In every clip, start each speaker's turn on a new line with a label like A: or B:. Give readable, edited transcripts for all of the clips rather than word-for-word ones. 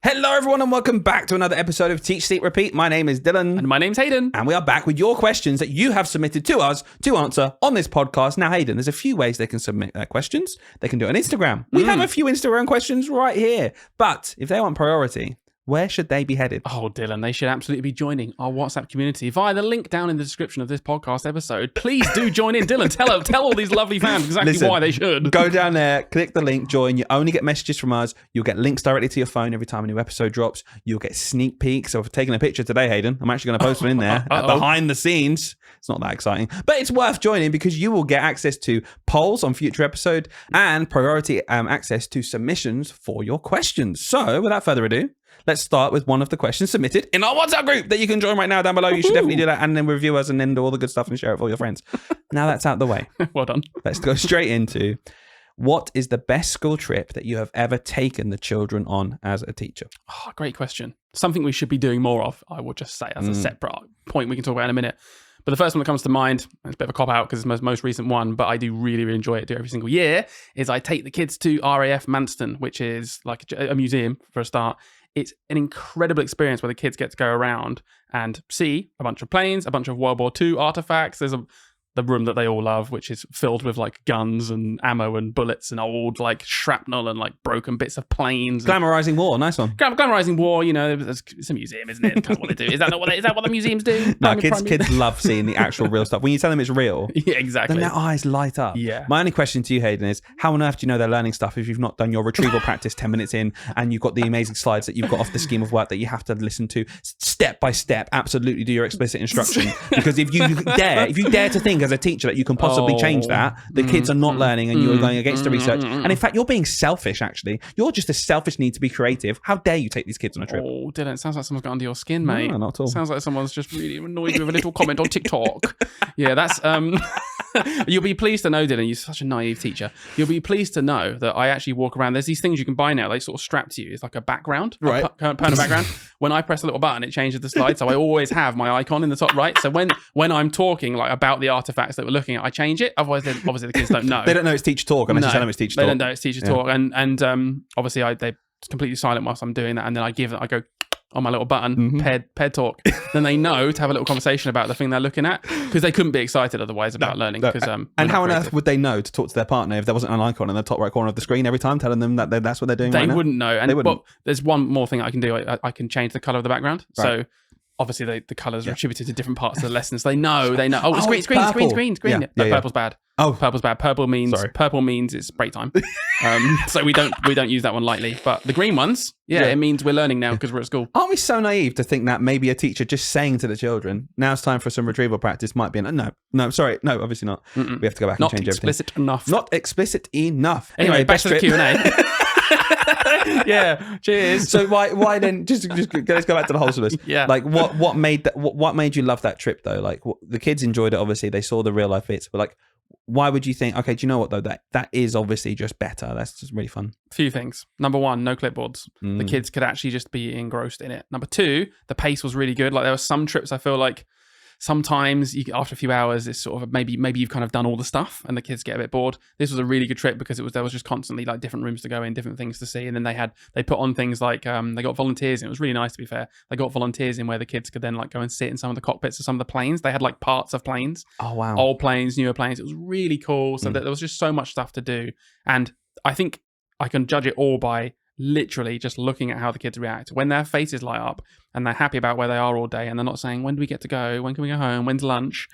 A: Hello everyone and welcome back to another episode of Teach, Sleep, Repeat. My name is Dylan.
B: And my name's Hayden.
A: And we are back with your questions that you have submitted to us to answer on this podcast. Now, Hayden, there's a few ways they can submit their questions. They can do it on Instagram. We have a few Instagram questions right here. But if they want priority, where should they be headed?
B: Oh, Dylan, they should absolutely be joining our WhatsApp community via the link down in the description of this podcast episode. Please do join in. Dylan, tell all these lovely fans exactly why they should.
A: Go down there, click the link, join. You only get messages from us. You'll get links directly to your phone every time a new episode drops. You'll get sneak peeks. So I've taken a picture today, Hayden. I'm actually going to post one in there behind the scenes. It's not that exciting, but it's worth joining because you will get access to polls on future episode and priority access to submissions for your questions. So without further ado, let's start with one of the questions submitted in our WhatsApp group that you can join right now down below. You should definitely do that and then review us and then do all the good stuff and share it with all your friends. Now that's out the way.
B: Well done.
A: Let's go straight into what is the best school trip that you have ever taken the children on as a teacher?
B: Oh, great question. Something we should be doing more of, I will just say, as a separate point we can talk about in a minute. But the first one that comes to mind, it's a bit of a cop-out because it's the most recent one, but I do really, really enjoy it, do it every single year, is I take the kids to RAF Manston, which is like a museum for a start. It's an incredible experience where the kids get to go around and see a bunch of planes, a bunch of World War II artifacts. There's the room that they all love, which is filled with like guns and ammo and bullets and old like shrapnel and like broken bits of planes.
A: Glamorizing war, nice one.
B: Glamorizing war, you know, it's a museum, isn't it? That's what they do. Is that what the museums do?
A: No, kids love seeing the actual real stuff. When you tell them it's real,
B: yeah, exactly,
A: then their eyes light up.
B: Yeah.
A: My only question to you, Hayden, is how on earth do you know they're learning stuff if you've not done your retrieval practice 10 minutes in and you've got the amazing slides that you've got off the scheme of work that you have to listen to step by step? Absolutely do your explicit instruction. Because if you dare to think as a teacher that you can possibly change that, the kids are not learning and you're going against the research. And in fact, you're being selfish, actually. You're just a selfish need to be creative. How dare you take these kids on a trip?
B: Oh, Dylan, it sounds like someone's got under your skin, mate.
A: No, not at all.
B: Sounds like someone's just really annoyed you with a little comment on TikTok. Yeah, that's... You'll be pleased to know, Dylan, you're such a naive teacher. You'll be pleased to know that I actually walk around. There's these things you can buy now. They sort of strap to you. It's like a background,
A: right?
B: Permanent background. When I press a little button, it changes the slide. So I always have my icon in the top right. So when I'm talking like about the artifacts that we're looking at, I change it. Otherwise, obviously the kids don't know.
A: They don't know it's teacher talk unless you tell them it's teacher talk.
B: They don't know it's teacher talk. And obviously they're completely silent whilst I'm doing that. And then I go on my little button, paired talk. Then they know to have a little conversation about the thing they're looking at because they couldn't be excited otherwise about learning.
A: And how on earth would they know to talk to their partner if there wasn't an icon in the top right corner of the screen every time telling them that that's what they're doing?
B: They
A: right
B: wouldn't
A: now?
B: know. And but there's one more thing I can do. I can change the color of the background. Right. So obviously the colors are attributed to different parts of the lessons. They know. Oh, it's green.
A: Yeah.
B: Purple's bad.
A: Oh,
B: purple's bad. Purple means it's break time. So we don't use that one lightly. But the green ones, it means we're learning now because we're at school.
A: Aren't we so naive to think that maybe a teacher just saying to the children, "Now it's time for some retrieval practice," might be no, obviously not. We have to go back and change everything. Not explicit enough.
B: Anyway, back to the Q&A. Yeah, cheers.
A: So why then? Just let's go back to the wholesomeness.
B: Yeah.
A: Like what made you love that trip though? Like the kids enjoyed it. Obviously, they saw the real life bits. But like, why would you think? Okay, do you know what though? That is obviously just better. That's just really fun.
B: Few things. Number one, no clipboards. The kids could actually just be engrossed in it. Number two, the pace was really good. Like there were some trips I feel like sometimes after a few hours, it's sort of maybe you've kind of done all the stuff and the kids get a bit bored. This was a really good trip because there was just constantly like different rooms to go in, different things to see. And then they put on things like they got volunteers in. It was really nice, to be fair. They got volunteers in where the kids could then like go and sit in some of the cockpits of some of the planes. They had like parts of planes.
A: Oh, wow.
B: Old planes, newer planes. It was really cool. So there was just so much stuff to do. And I think I can judge it all by literally just looking at how the kids react when their faces light up and they're happy about where they are all day and they're not saying, when do we get to go? When can we go home? When's lunch?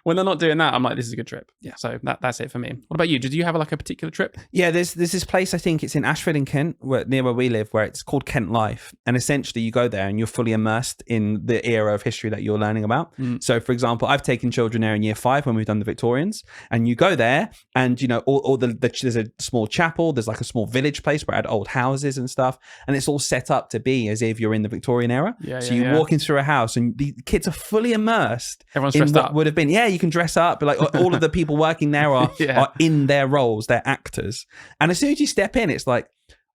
B: When they're not doing that, I'm like, this is a good trip. Yeah. So that's it for me. What about you? Did you have like a particular trip?
A: Yeah, there's this place, I think it's in Ashford in Kent, near where we live, where it's called Kent Life. And essentially you go there and you're fully immersed in the era of history that you're learning about. So for example, I've taken children there in year 5 when we've done the Victorians, and you go there and, you know, there's a small chapel, there's like a small village place where I had old houses and stuff. And it's all set up to be as if you're in the Victorian era. So you walk in through a house and the kids are fully immersed.
B: Everyone's dressed up.
A: Would have been, you can dress up, but like all of the people working there are in their roles, they're actors. And as soon as you step in, it's like,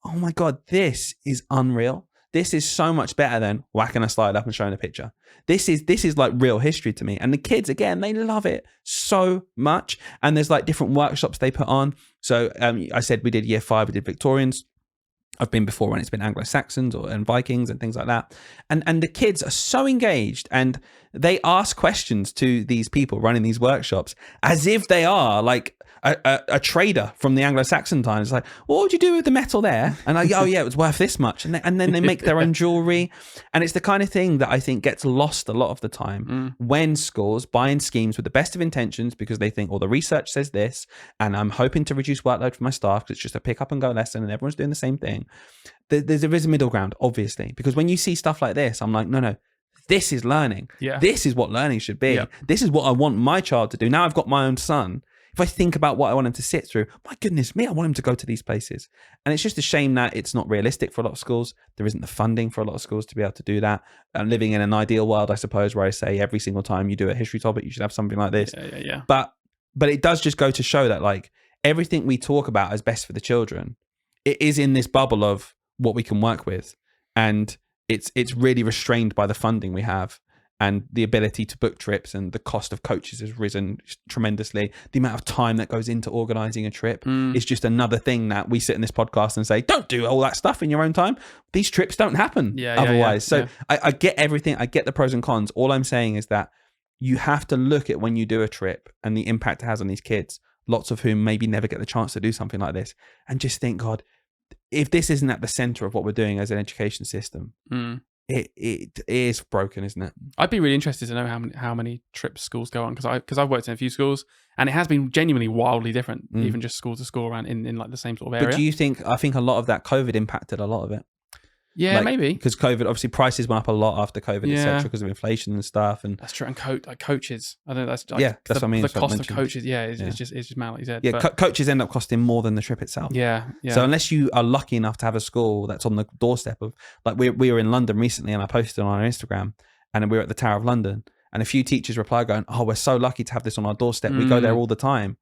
A: oh my God, this is unreal. This is so much better than whacking a slide up and showing a picture. This is like real history to me. And the kids, again, they love it so much. And there's like different workshops they put on. So I said we did year 5, we did Victorians. I've been before when it's been Anglo-Saxons and Vikings and things like that. And the kids are so engaged, and they ask questions to these people running these workshops as if they are like a trader from the Anglo-Saxon times. Like, what would you do with the metal there? And like, oh yeah, it was worth this much. And then they make their own jewelry. And it's the kind of thing that I think gets lost a lot of the time when schools buy in schemes with the best of intentions, because they think, oh, the research says this, and I'm hoping to reduce workload for my staff because it's just a pick up and go lesson and everyone's doing the same thing. There is a middle ground, obviously, because when you see stuff like this, I'm like, no, this is learning.
B: Yeah.
A: This is what learning should be.
B: Yeah.
A: This is what I want my child to do. Now I've got my own son. If I think about what I want him to sit through, my goodness me, I want him to go to these places. And it's just a shame that it's not realistic for a lot of schools. There isn't the funding for a lot of schools to be able to do that. I'm living in an ideal world, I suppose, where I say every single time you do a history topic, you should have something like this.
B: Yeah.
A: But it does just go to show that like everything we talk about as best for the children, it is in this bubble of what we can work with. And it's really restrained by the funding we have. And the ability to book trips, and the cost of coaches has risen tremendously. The amount of time that goes into organizing a trip is just another thing that we sit in this podcast and say, don't do all that stuff in your own time. These trips don't happen otherwise. So I get everything. I get the pros and cons. All I'm saying is that you have to look at when you do a trip and the impact it has on these kids, lots of whom maybe never get the chance to do something like this, and just think, God, if this isn't at the center of what we're doing as an education system, it is broken, isn't it?
B: I'd be really interested to know how many trips schools go on, because I've worked in a few schools, and it has been genuinely wildly different, even just school to school around in like the same sort of area.
A: But do you think? I think a lot of that COVID impacted a lot of it.
B: Yeah,
A: like,
B: maybe,
A: because COVID, obviously prices went up a lot after COVID, etc., because of inflation and stuff. And
B: that's true. And coaches, I know that's
A: that's what I mean.
B: The cost of coaches, it's just mad, like you said.
A: Yeah, coaches end up costing more than the trip itself.
B: Yeah.
A: So unless you are lucky enough to have a school that's on the doorstep of, like we were in London recently, and I posted on our Instagram, and we were at the Tower of London, and a few teachers replied going, "Oh, we're so lucky to have this on our doorstep. We go there all the time."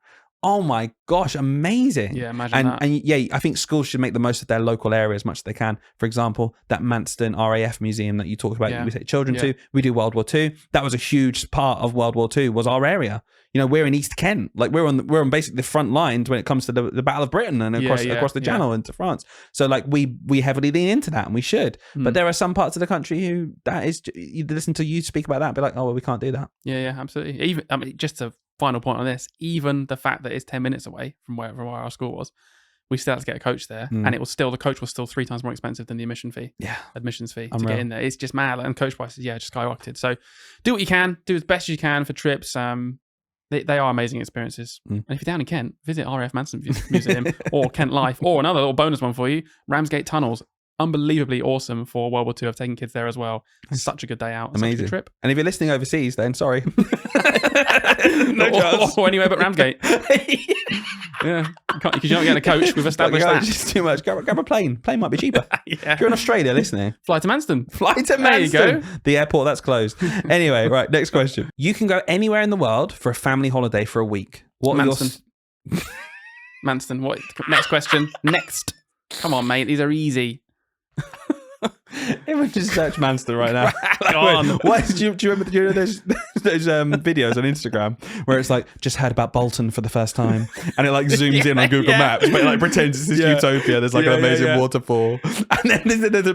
A: Oh my gosh, amazing.
B: Yeah, imagine that.
A: And yeah, I think schools should make the most of their local area as much as they can. For example, that Manston RAF museum that you talked about, we take children to, we do World War II. That was a huge part of World War II, was our area. You know, we're in East Kent. Like we're on basically the front lines when it comes to the Battle of Britain and across the Channel into France. So like we heavily lean into that, and we should. But there are some parts of the country who you listen to you speak about that and be like, oh, well, we can't do that.
B: Yeah, absolutely. Even, I mean, just a final point on this, even the fact that it's 10 minutes away from where our school was, we still had to get a coach there, and the coach was still 3 times more expensive than the admissions fee to get in there. It's just mad. And coach prices just skyrocketed. So do what you can, do as best as you can for trips. They are amazing experiences. And if you're down in Kent, visit RAF Manston Museum or Kent Life, or another little bonus one for you, Ramsgate Tunnels. Unbelievably awesome for World War II. I've taken kids there as well. It's such a good day out.
A: Amazing
B: such a good trip.
A: And if you're listening overseas, then sorry. No chance.
B: Or anywhere but Ramsgate. Yeah, because you're not getting a coach. We've established that.
A: It's just too much. Grab a plane. Plane might be cheaper. If you're in Australia listening,
B: fly to Manston.
A: There you go. The airport that's closed. Anyway, right. Next question. You can go anywhere in the world for a family holiday for a week. What
B: Manston? Manston. What? Next question. Next. Come on, mate. These are easy.
A: Everyone just search Manston right now. Do you remember those videos on Instagram where it's like, just heard about Bolton for the first time, and it like zooms in on Google Maps, but it like pretends it's this utopia. There's like an amazing waterfall, and then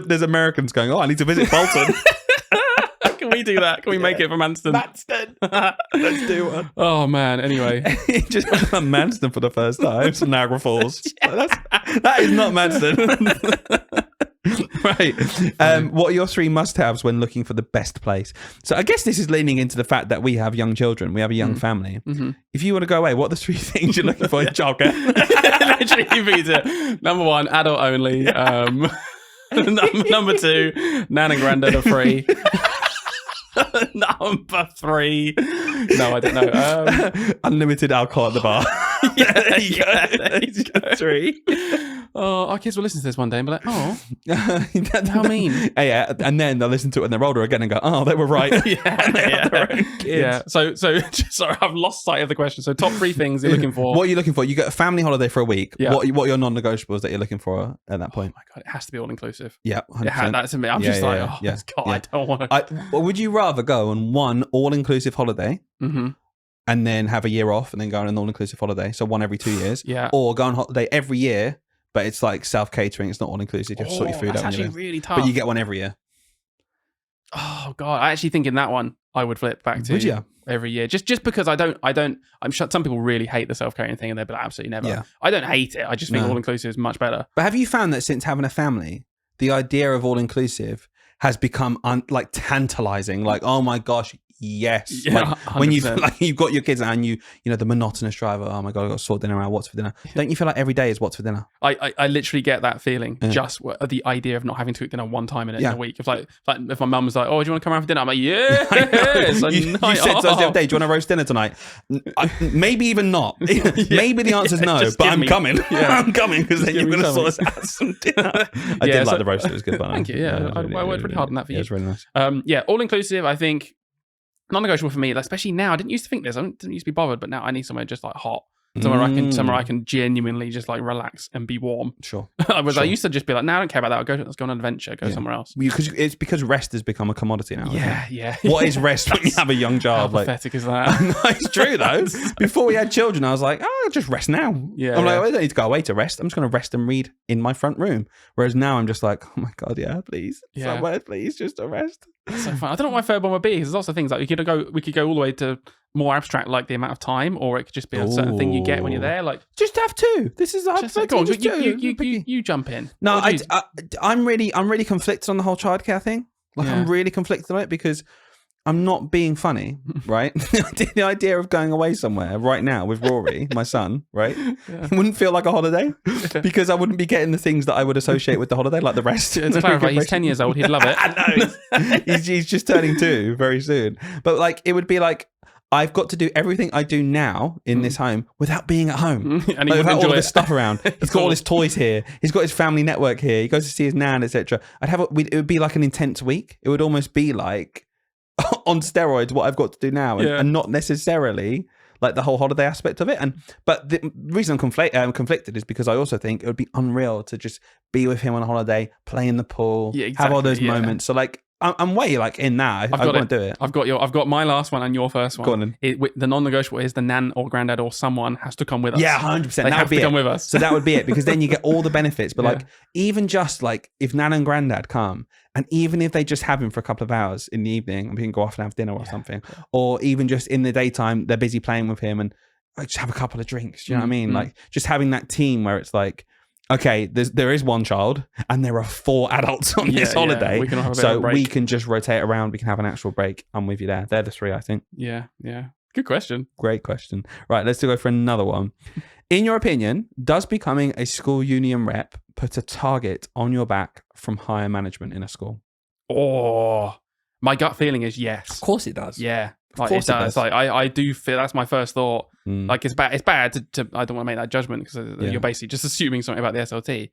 A: there's Americans going, oh, I need to visit Bolton.
B: Can we do that? Can we make it for Manston?
A: Let's do one.
B: Oh man. Anyway,
A: just went to Manston for the first time. It's Niagara Falls. That is not Manston. Right. What are your 3 must-haves when looking for the best place? So I guess this is leaning into the fact that we have young children. We have a young family. If you want to go away, what are the 3 things you're looking for in childcare?
B: Literally, you beat it. Number 1, adult only. Number 2, nan and granddad are free. Number 3, no, I don't know.
A: Unlimited alcohol at the bar.
B: There you go.
A: 3.
B: Oh, our kids will listen to this one day and be like, oh, how mean.
A: Yeah, and then they'll listen to it when they're older again and go, oh, they were right.
B: Yeah. So sorry, I've lost sight of the question. So top 3 things you're looking for.
A: What are you looking for? You get a family holiday for a week.
B: Yeah.
A: What are your non-negotiables that you're looking for at that point?
B: Oh my God, it has to be all-inclusive.
A: Yeah, 100%.
B: That's me. I'm just like, God, I don't want to.
A: Would you rather go on one all-inclusive holiday and then have a year off and then go on an all-inclusive holiday, so one every 2 years?
B: Yeah.
A: Or go on holiday every year, but it's like self-catering. It's not all-inclusive. You have to sort your food out.
B: That's
A: when you're
B: actually
A: there.
B: really tough.
A: But you get one every year.
B: Oh God, I actually think in that one I would flip back to
A: Would you?
B: every year, just because I'm sure some people really hate the self-catering thing and they'll be like, absolutely never.
A: Yeah.
B: I don't hate it. I just think
A: No.
B: all-inclusive is much better.
A: But have you found that since having a family, the idea of all-inclusive has become like tantalizing? Like, oh my gosh, yes.
B: Yeah,
A: Like when
B: 100%.
A: you've got your kids and you know, the monotonous driver. Oh my God, I got to sort dinner out. What's for dinner? Don't you feel like every day is what's for dinner?
B: I literally get that feeling just the idea of not having to cook dinner one time in a week. If if my mum was like, oh, do you want to come around for dinner? I'm like, yes.
A: You said to us the other day, do you want to roast dinner tonight? Maybe even not. Maybe the answer's no, but I'm coming.
B: Yeah.
A: I'm coming because then you're going to sort us out some dinner. I did like the roast. It was good fun.
B: Thank you. Yeah, I worked pretty hard on that for you.
A: It was really nice.
B: All-inclusive, I think, non-negotiable for me, especially now. I didn't used to think this. I didn't used to be bothered, but now I need somewhere just like hot. Somewhere I can genuinely just like relax and be warm.
A: Sure.
B: I used to just be like, no, I don't care about that. Let's go on an adventure. Go somewhere else.
A: Because rest has become a commodity now.
B: Yeah.
A: What is rest when you have a young child?
B: How pathetic is that?
A: No, it's true though. Before we had children, I was like, oh, just rest now.
B: Yeah.
A: I'm like, I don't need to go away to rest. I'm just going to rest and read in my front room. Whereas now I'm just like, oh my God, yeah, please.
B: Yeah.
A: Somewhere, please, just to rest.
B: That's so fun. I don't know what my third one would be. There's lots of things like we could go all the way to more abstract, like the amount of time, or it could just be a certain thing you get when you're there. Like,
A: just have two. This is a
B: just go on, you jump in.
A: No, I'm really conflicted on the whole childcare thing. Like, I'm really conflicted on it because I'm not being funny, right? The idea of going away somewhere right now with Rory, my son, right? It wouldn't feel like a holiday because I wouldn't be getting the things that I would associate with the holiday, like the rest.
B: To clarify, he's 10 years old. He'd love it.
A: I know. He's just turning 2 very soon. But like, it would be like, I've got to do everything I do now in this home without being at home.
B: And
A: like, without all this stuff around. He's got all his toys here. He's got his family network here. He goes to see his nan, etc. It would be like an intense week. It would almost be like on steroids what I've got to do now, and not necessarily like the whole holiday aspect of it. But the reason I'm conflicted is because I also think it would be unreal to just be with him on a holiday, play in the pool, have all those moments. So like, I'm way like in that. I want to do it.
B: I've got my last one and your first one.
A: Go on then.
B: The non-negotiable is the nan or granddad or someone has to come with us.
A: Yeah, 100%.
B: They have to come with us.
A: So that would be it, because then you get all the benefits. But like, even just like if nan and granddad come, and even if they just have him for a couple of hours in the evening, and we can go off and have dinner or something, or even just in the daytime, they're busy playing with him and like, just have a couple of drinks. Do you know what I mean? Like, just having that team where it's like, okay, there is one child and there are 4 adults on this holiday.
B: We can have a bit
A: so
B: of a break.
A: we can just rotate around. We can have an actual break. I'm with you there. They're the 3, I think.
B: Yeah. Good question.
A: Great question. Right, let's go for another one. In your opinion, does becoming a school union rep put a target on your back from higher management in a school?
B: Oh, my gut feeling is yes.
A: Of course it does.
B: Yeah.
A: Of
B: course
A: it does.
B: Like I do feel that's my first thought. Like it's bad to I don't want to make that judgment because you're basically just assuming something about the SLT.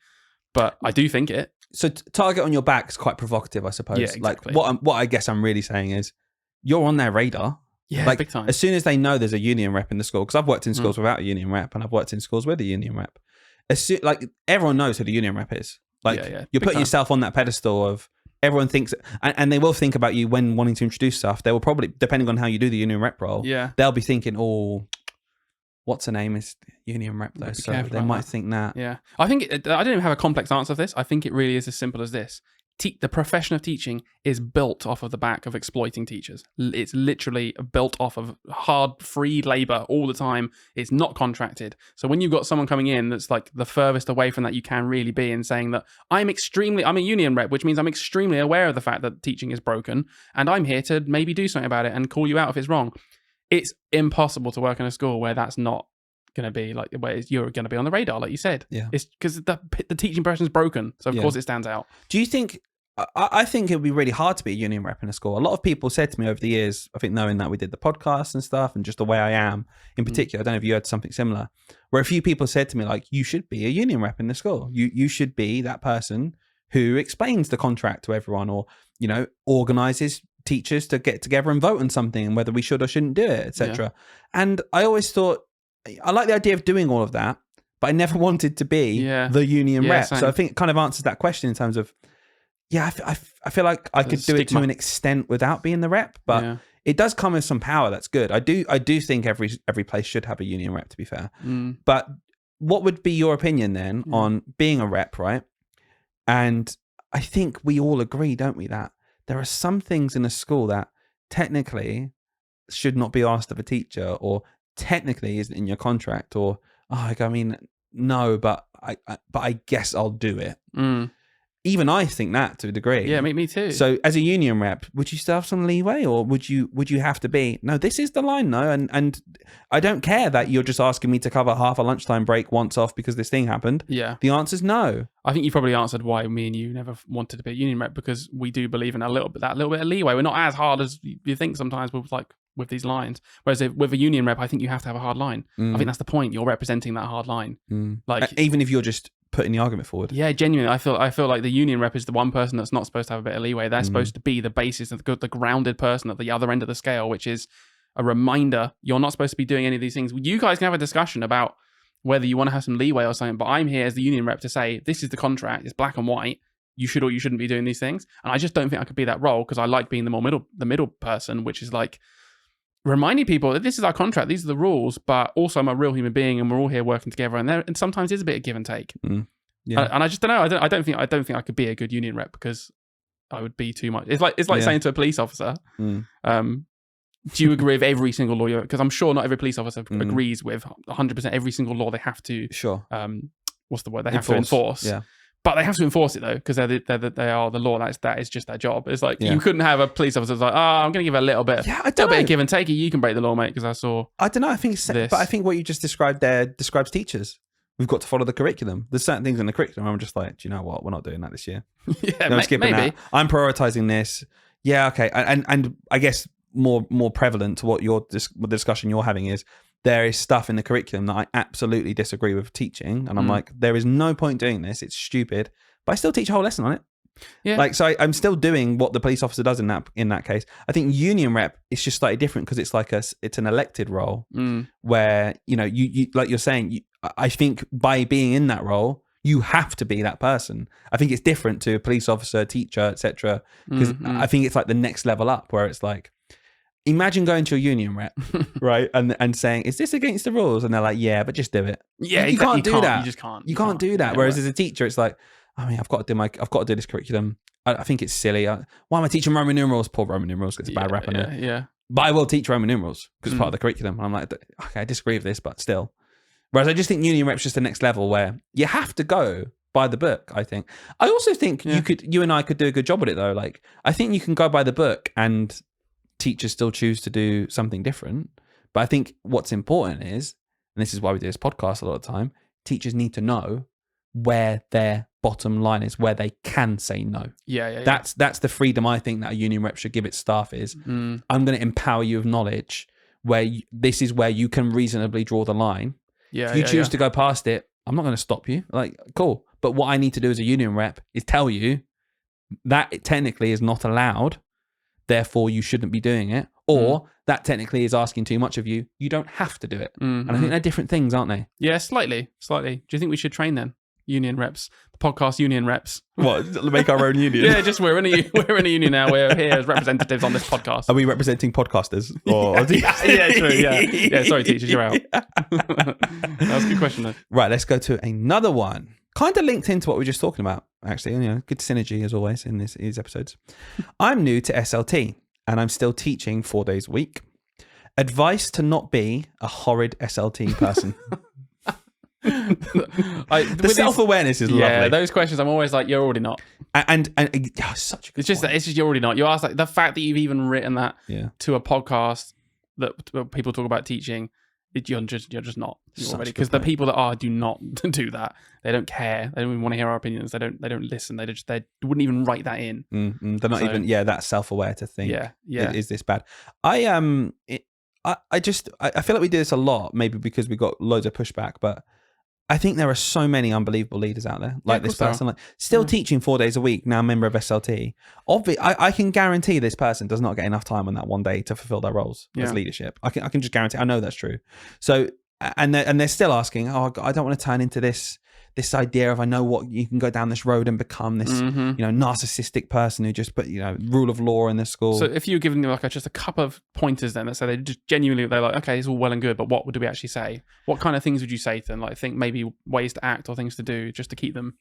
B: But I do think it.
A: So target on your back is quite provocative, I suppose.
B: Yeah, exactly.
A: Like what I guess I'm really saying is you're on their radar.
B: Yeah,
A: like,
B: big time.
A: As soon as they know there's a union rep in the school, because I've worked in schools without a union rep and I've worked in schools with a union rep. Like everyone knows who the union rep is. Like you're putting yourself on that pedestal of everyone thinks, and they will think about you when wanting to introduce stuff. They will probably, depending on how you do the union rep role, they'll be thinking, oh, what's her name is union rep though, so they might think that.
B: Yeah, I think I don't even have a complex answer for this. I think it really is as simple as this. The profession of teaching is built off of the back of exploiting teachers. It's literally built off of hard, free labor all the time. It's not contracted. So when you've got someone coming in that's like the furthest away from that you can really be, and saying that I'm a union rep, which means I'm extremely aware of the fact that teaching is broken, and I'm here to maybe do something about it and call you out if it's wrong. It's impossible to work in a school where that's not going to be like, where you're going to be on the radar, like you said.
A: Yeah.
B: It's because the teaching profession is broken. So of course it stands out.
A: Do you think, I think it would be really hard to be a union rep in a school. A lot of people said to me over the years, I think knowing that we did the podcast and stuff and just the way I am in particular, I don't know if you had something similar, where a few people said to me like, you should be a union rep in the school. You should be that person who explains the contract to everyone, or, you know, organizes teachers to get together and vote on something and whether we should or shouldn't do it, etc. And I always thought, I like the idea of doing all of that, but I never wanted to be the union rep.
B: Same.
A: So I think it kind of answers that question in terms of, I feel like I could do it to an extent without being the rep, but it does come with some power. That's good. I do think every place should have a union rep, to be fair. But what would be your opinion then on being a rep, right? And I think we all agree, don't we, that there are some things in a school that technically should not be asked of a teacher, or technically isn't in your contract, or I mean, no, but I guess I'll do it. Even I think that to a degree.
B: Yeah, me too.
A: So as a union rep, would you still have some leeway, or would you have to be, no, this is the line, no? And I don't care that you're just asking me to cover half a lunchtime break once off because this thing happened.
B: Yeah.
A: The answer's no.
B: I think you probably answered why me and you never wanted to be a union rep, because we do believe in that little bit of leeway. We're not as hard as you think sometimes with these lines. Whereas with a union rep, I think you have to have a hard line. I think that's the point. You're representing that hard line. Like,
A: even if you're just putting the argument forward.
B: Yeah, genuinely, I feel like the union rep is the one person that's not supposed to have a bit of leeway. They're supposed to be the basis of the grounded person at the other end of the scale, which is a reminder you're not supposed to be doing any of these things. You guys can have a discussion about whether you want to have some leeway or something, but I'm here as the union rep to say, this is the contract, it's black and white, you should or you shouldn't be doing these things. And I just don't think I could be that role, because I like being the middle person, which is like reminding people that this is our contract, these are the rules, but also I'm a real human being and we're all here working together, and sometimes there's a bit of give and take. Yeah. And I just don't know. I don't think I could be a good union rep, because I would be too much. It's like saying to a police officer, do you agree with every single law? Because I'm sure not every police officer agrees with 100% every single law they have to.
A: Sure.
B: What's the word? They have to enforce.
A: Yeah.
B: But they have to enforce it though, because they are the law. That is just their job. It's like you couldn't have a police officer that's like, I'm going to give it a little bit.
A: Yeah, I don't know.
B: Bit of give and take. You can break the law, mate. Because I saw.
A: I don't know. I think, but I think what you just described there describes teachers. We've got to follow the curriculum. There's certain things in the curriculum I'm just like, do you know what? We're not doing that this year.
B: Maybe.
A: That. I'm prioritizing this. Yeah, okay. And I guess more prevalent to what the discussion you're having is, there is stuff in the curriculum that I absolutely disagree with teaching. And I'm like, there is no point doing this. It's stupid. But I still teach a whole lesson on it. Yeah. Like, so I'm still doing what the police officer does in that case. I think union rep is just slightly different, because it's like it's an elected role where, you like you're saying, I think by being in that role, you have to be that person. I think it's different to a police officer, teacher, etc. Because I think it's like the next level up, where it's like, imagine going to a union rep, right, and saying, "Is this against the rules?" And they're like, "Yeah, but just do it."
B: Yeah,
A: you can't do that.
B: You just can't.
A: You can't do that. Yeah, whereas as a teacher, it's like, I mean, I've got to do this curriculum. I think it's silly. Why am I teaching Roman numerals? Poor Roman numerals gets a bad rap on it.
B: Yeah.
A: But I will teach Roman numerals because it's part of the curriculum. And I'm like, okay, I disagree with this, but still. Whereas I just think union rep's just the next level, where you have to go by the book, I think. I also think you and I could do a good job with it though. Like, I think you can go by the book and teachers still choose to do something different. But I think what's important is, and this is why we do this podcast a lot of the time, teachers need to know where their bottom line is, where they can say no.
B: Yeah.
A: That's the freedom I think that a union rep should give its staff is, I'm going to empower you with knowledge where this is where you can reasonably draw the line.
B: Yeah.
A: If you choose to go past it, I'm not going to stop you. Like, cool. But what I need to do as a union rep is tell you that it technically is not allowed, therefore you shouldn't be doing it, or that technically is asking too much of you. You don't have to do it. And I think they're different things, aren't they?
B: Yeah, slightly. Do you think we should train then? Union reps, the podcast union reps.
A: What? Make our own union?
B: Yeah, just we're in a union now. We're here as representatives on this podcast.
A: Are we representing podcasters? Or
B: yeah, true. Yeah. Sorry, teachers, you're out. That was a good question, though.
A: Right, let's go to another one. Kind of linked into what we were just talking about, actually. Good synergy as always in these episodes. I'm new to SLT and I'm still teaching 4 days a week. Advice to not be a horrid SLT person. The self-awareness is lovely.
B: Yeah, those questions I'm always like, you're already not.
A: And such a good
B: point. It's just you're already not. You ask, like, the fact that you've even written that to a podcast that people talk about teaching, you're just not already, because the people that do not do that. They don't care. They don't even want to hear our opinions. They don't listen. They wouldn't even write that in.
A: They're not even that's self-aware to think.
B: Yeah.
A: Is this bad? I feel like we do this a lot, maybe because we got loads of pushback, but I think there are so many unbelievable leaders out there, like this person, like still teaching 4 days a week, now a member of SLT. I can guarantee this person does not get enough time on that one day to fulfill their roles as leadership. I can just guarantee. I know that's true. So, and they're still asking, I don't want to turn into this this idea of, I know what you can go down this road and become this, narcissistic person who just put, rule of law in the school.
B: So if you were giving them like just a couple of pointers then that say they just genuinely, they're like, okay, it's all well and good, but what do we actually say? What kind of things would you say to them? Like, think maybe ways to act or things to do just to keep them,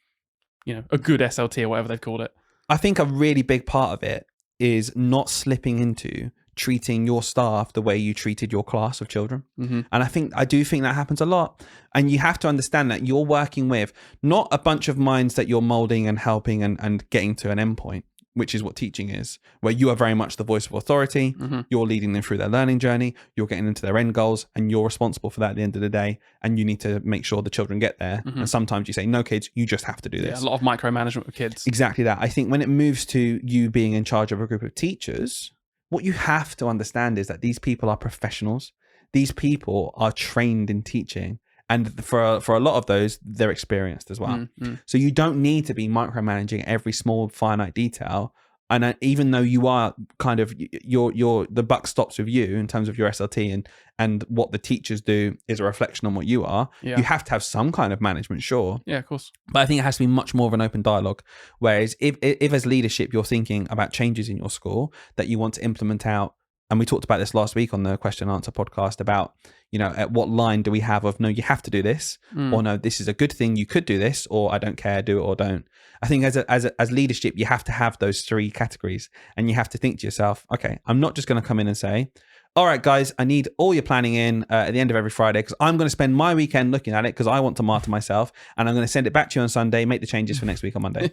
B: a good SLT or whatever they've called it.
A: I think a really big part of it is not slipping into treating your staff the way you treated your class of children. And I do think that happens a lot. And you have to understand that you're working with not a bunch of minds that you're molding and helping and getting to an endpoint, which is what teaching is, where you are very much the voice of authority. You're leading them through their learning journey. You're getting into their end goals, and you're responsible for that at the end of the day. And you need to make sure the children get there. And sometimes you say, no, kids, you just have to do this.
B: A lot of micromanagement with kids.
A: Exactly that. I think when it moves to you being in charge of a group of teachers, what you have to understand is that these people are professionals. These people are trained in teaching. And for a lot of those, they're experienced as well. So you don't need to be micromanaging every small finite detail. And even though you are kind of the buck stops with you in terms of your SLT and what the teachers do is a reflection on what you are. You have to have some kind of management, sure.
B: Yeah, of course.
A: But I think it has to be much more of an open dialogue. Whereas if as leadership you're thinking about changes in your school that you want to implement out, and we talked about this last week on the question and answer podcast about, at what line do we have of, no, you have to do this, or no, this is a good thing, you could do this, or I don't care, do it or don't. I think as leadership, you have to have those three categories, and you have to think to yourself, okay, I'm not just going to come in and say, all right, guys, I need all your planning in at the end of every Friday, because I'm going to spend my weekend looking at it because I want to martyr myself, and I'm going to send it back to you on Sunday, make the changes for next week on Monday.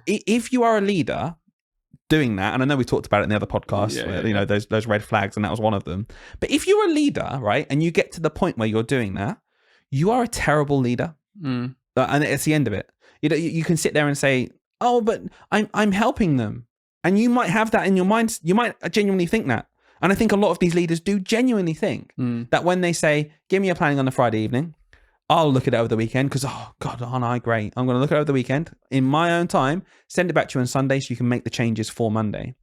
A: If you are a leader doing that, and I know we talked about it in the other podcast, those red flags, and that was one of them. But if you're a leader, right, and you get to the point where you're doing that, you are a terrible leader, and it's the end of it. You can sit there and say, "Oh, but I'm helping them," and you might have that in your mind. You might genuinely think that, and I think a lot of these leaders do genuinely think that when they say, "Give me your planning on the Friday evening," I'll look at it over the weekend because, oh God, aren't I great? I'm going to look at it over the weekend in my own time, send it back to you on Sunday so you can make the changes for Monday.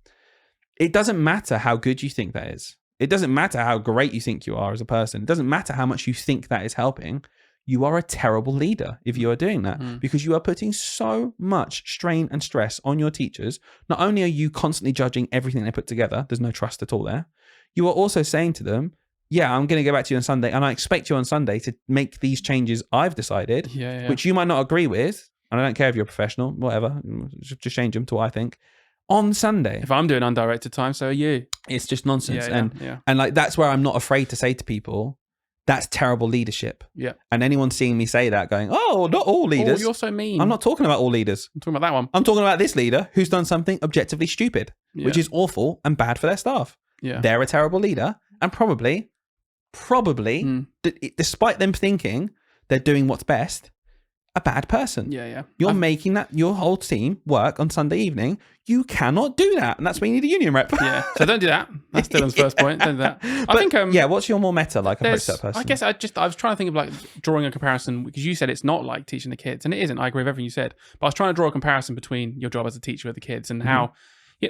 A: It doesn't matter how good you think that is. It doesn't matter how great you think you are as a person. It doesn't matter how much you think that is helping. You are a terrible leader if you are doing that because you are putting so much strain and stress on your teachers. Not only are you constantly judging everything they put together, there's no trust at all there. You are also saying to them, yeah, I'm going to go back to you on Sunday, and I expect you on Sunday to make these changes I've decided, which you might not agree with, and I don't care if you're a professional, whatever, just change them to what I think, on Sunday.
B: If I'm doing undirected time, so are you.
A: It's just nonsense. And like, that's where I'm not afraid to say to people, that's terrible leadership.
B: Yeah.
A: And anyone seeing me say that going, oh, not all leaders.
B: Oh, you're so mean.
A: I'm not talking about all leaders.
B: I'm talking about that one.
A: I'm talking about this leader who's done something objectively stupid, which is awful and bad for their staff.
B: Yeah.
A: They're a terrible leader, and probably, despite them thinking they're doing what's best, a bad person. You're making that your whole team work on Sunday evening. You cannot do that, and that's why you need a union rep.
B: So don't do that. That's Dylan's first point. Don't do that. I think
A: what's your more meta approach to that person?
B: I guess I was trying to think of like drawing a comparison, because you said it's not like teaching the kids, and it isn't. I agree with everything you said, but I was trying to draw a comparison between your job as a teacher with the kids and how,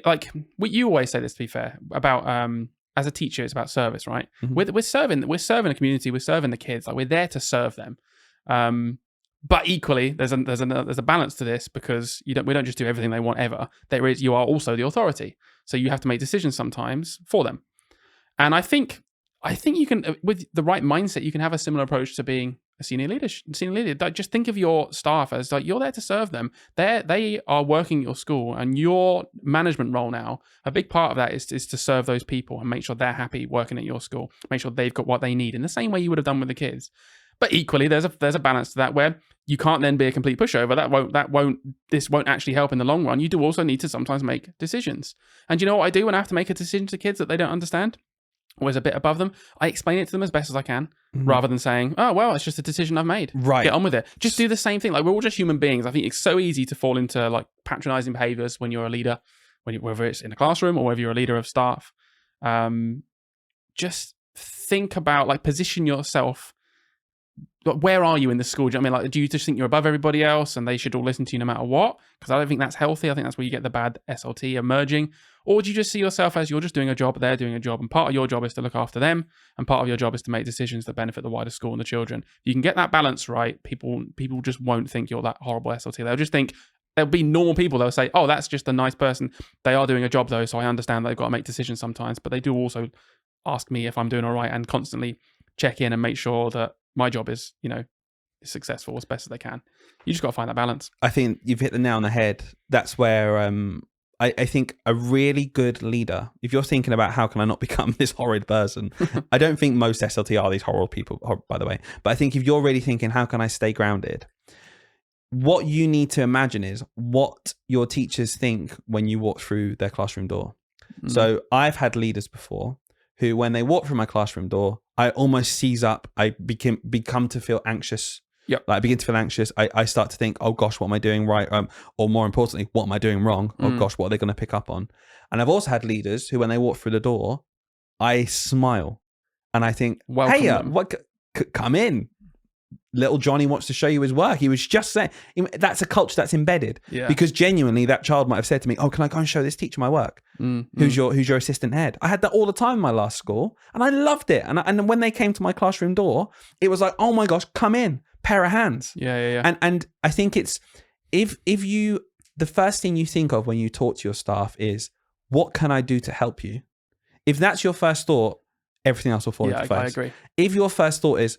B: like, you always say this, to be fair, about as a teacher, it's about service, right? We're serving the community, we're serving the kids, like we're there to serve them. But equally, there's a balance to this, because we don't just do everything they want ever. You are also the authority, so you have to make decisions sometimes for them. And I think you can, with the right mindset, you can have a similar approach to being a senior leader. Like, just think of your staff as like you're there to serve them. They are working at your school, and your management role now, a big part of that is to serve those people and make sure they're happy working at your school. Make sure they've got what they need in the same way you would have done with the kids. But equally, there's a balance to that where you can't then be a complete pushover. This won't actually help in the long run. You do also need to sometimes make decisions. And you know what I do when I have to make a decision to kids that they don't understand, or is a bit above them? I explain it to them as best as I can, rather than saying, oh, well, it's just a decision I've made.
A: Right.
B: Get on with it. Just do the same thing. Like, we're all just human beings. I think it's so easy to fall into like patronizing behaviors when you're a leader, whether it's in a classroom or whether you're a leader of staff. Just think about, like, position yourself where are you in the school? Do you know what I mean? Like, do you just think you're above everybody else and they should all listen to you no matter what? Because I don't think that's healthy. I think that's where you get the bad SLT emerging. Or do you just see yourself as you're just doing a job, they're doing a job, and part of your job is to look after them, and part of your job is to make decisions that benefit the wider school and the children. If you can get that balance right, people just won't think you're that horrible SLT. They'll just think, there'll be normal people. They'll say, oh, that's just a nice person. They are doing a job though, so I understand they've got to make decisions sometimes, but they do also ask me if I'm doing all right and constantly check in and make sure that my job is, successful as best as they can. You just got to find that balance.
A: I think you've hit the nail on the head. That's where I think a really good leader, if you're thinking about how can I not become this horrid person, I don't think most SLT are these horrible people, by the way. But I think if you're really thinking, how can I stay grounded? What you need to imagine is what your teachers think when you walk through their classroom door. So I've had leaders before who, when they walk through my classroom door, I almost seize up. I become to feel anxious.
B: Yep.
A: Like I begin to feel anxious. I start to think, oh gosh, what am I doing right? Or more importantly, what am I doing wrong? Oh gosh, what are they going to pick up on? And I've also had leaders who, when they walk through the door, I smile and I think,
B: welcome
A: hey,
B: them.
A: what? Come in. Little Johnny wants to show you his work. He was just saying, that's a culture that's embedded.
B: Yeah.
A: Because genuinely, that child might have said to me, oh, can I go and show this teacher my work? Who's your assistant head? I had that all the time in my last school and I loved it. And when they came to my classroom door, it was like, oh my gosh, come in, pair of hands.
B: Yeah.
A: And I think it's, if you, the first thing you think of when you talk to your staff is, what can I do to help you? If that's your first thought, everything else will fall into place.
B: I agree.
A: If your first thought is,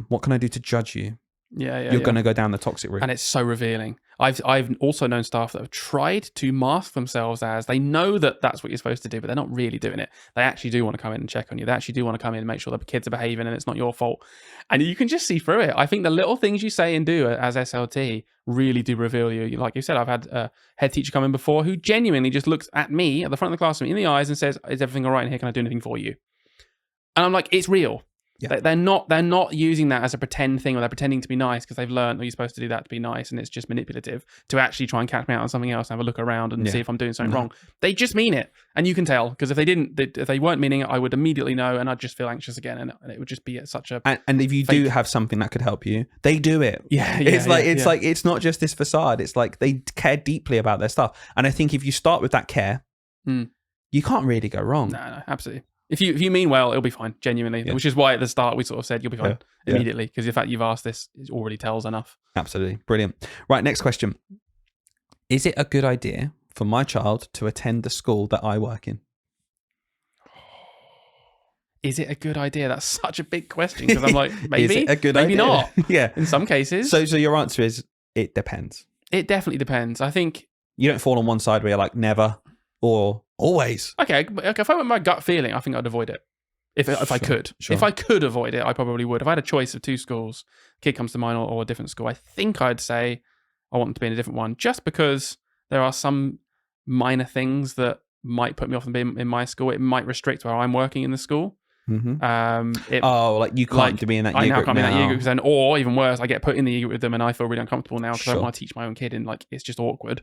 A: what can I do to judge you? You're going to go down the toxic route.
B: And it's so revealing. I've also known staff that have tried to mask themselves as they know that that's what you're supposed to do, but they're not really doing it. They actually do want to come in and check on you. They actually do want to come in and make sure that the kids are behaving and it's not your fault. And you can just see through it. I think the little things you say and do as SLT really do reveal you. Like you said, I've had a head teacher come in before who genuinely just looks at me at the front of the classroom in the eyes and says, is everything all right in here? Can I do anything for you? And I'm like, it's real. Yeah. They're not using that as a pretend thing, or they're pretending to be nice because they've learned that you're supposed to do that to be nice, and it's just manipulative to actually try and catch me out on something else and have a look around and see if I'm doing something wrong. They just mean it, and you can tell, because if they weren't meaning it, I would immediately know, and I'd just feel anxious again, and it would just be such a
A: and if you do have something that could help you, they do it. It's like it's not just this facade. It's like they care deeply about their stuff, and I think if you start with that care, you can't really go wrong.
B: No, absolutely. If you mean well, it'll be fine, genuinely. Yeah. Which is why at the start we sort of said you'll be fine immediately, because the fact you've asked this already tells enough.
A: Absolutely. Brilliant. Right, next question. Is it a good idea for my child to attend the school that I work in?
B: Is it a good idea? That's such a big question, because I'm like, maybe,
A: is it a good idea?
B: Not.
A: Yeah.
B: In some cases.
A: So your answer is, it depends.
B: It definitely depends. I think...
A: You don't fall on one side where you're like, never, or always.
B: Okay, if I went my gut feeling, I think I'd avoid it. If I could.
A: Sure.
B: If I could avoid it, I probably would. If I had a choice of two schools, kid comes to mind or a different school, I think I'd say I want them to be in a different one, just because there are some minor things that might put me off from being in my school. It might restrict where I'm working in the school.
A: Like you can't be in that year group now. I now can't be in that year group,
B: then, or even worse, I get put in the year group with them and I feel really uncomfortable now because I want to teach my own kid, and like it's just awkward.